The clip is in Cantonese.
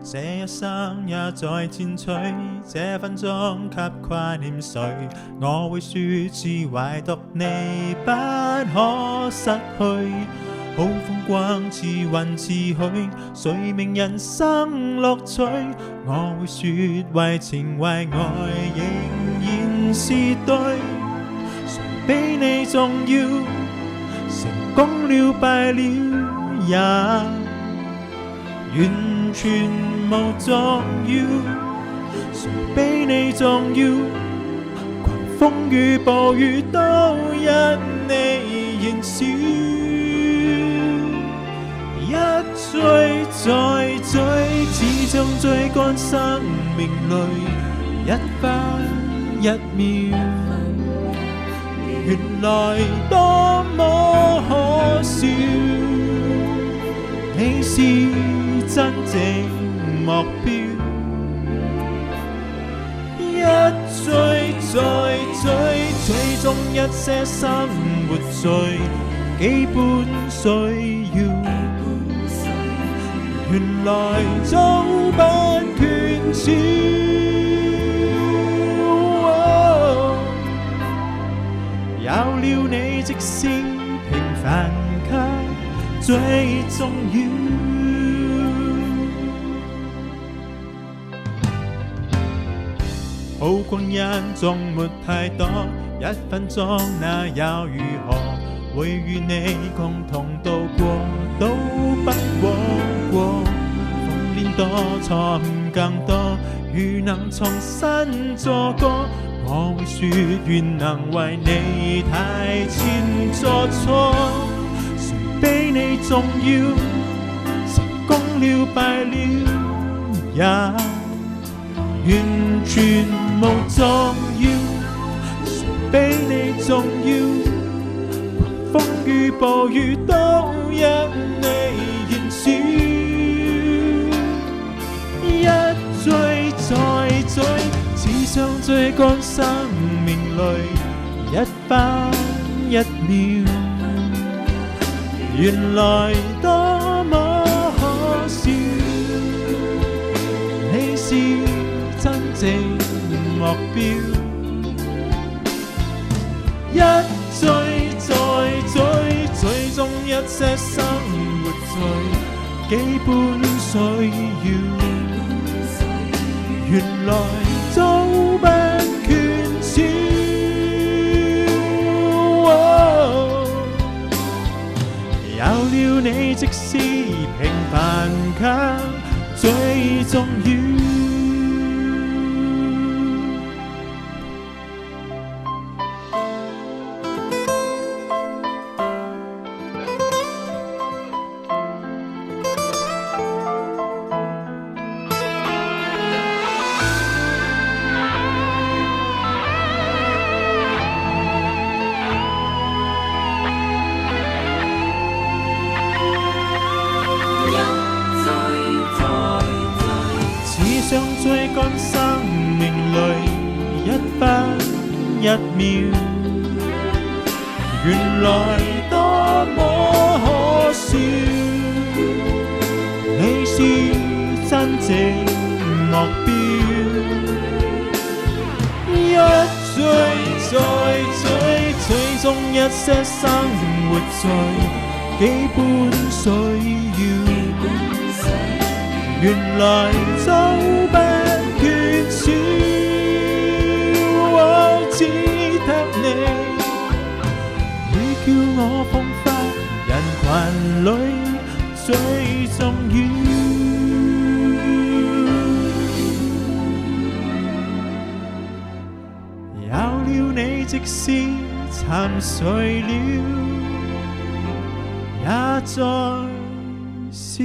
這一生也在戰取，這分鐘給掛念誰？我會說是唯獨你不可失去。好風光似雲似許，誰明人生樂趣？我會說為情為愛仍然是對。誰比你重要？成功了敗了也完全無重要。誰比你重要？狂風與暴雨都因你燃燒。一追再追，只想追趕生命裏一分一秒。原來多麼可笑，你是真正目標。一追再追，追蹤一些生活最基本需要。原來早不缺少。有了你，即使平凡卻最重要。好光陰總沒太多，一分鐘那又如何？會與你共同度過，都不枉過。風戀多，錯誤更多，如能重新作歌，我會說願能為你提前作錯。誰比你重要？成功了敗了也完全無重要。誰比你重要？狂風與暴雨都因你燃燒。一追再追，只想追趕生命裏一分一秒。原來多麼可笑，你是真正目標。一追再追，追蹤一些生活最基本需要。原來早不缺少。有了你，即使平凡卻最重要。想追趕生命裏一分一秒，原來多麼可笑，你是真正目標。一追再追，追蹤一些生活最基本需要。原來早不缺少，只得你會叫我彷彿人群裏最重要。有了你，即使殘碎了，也在笑。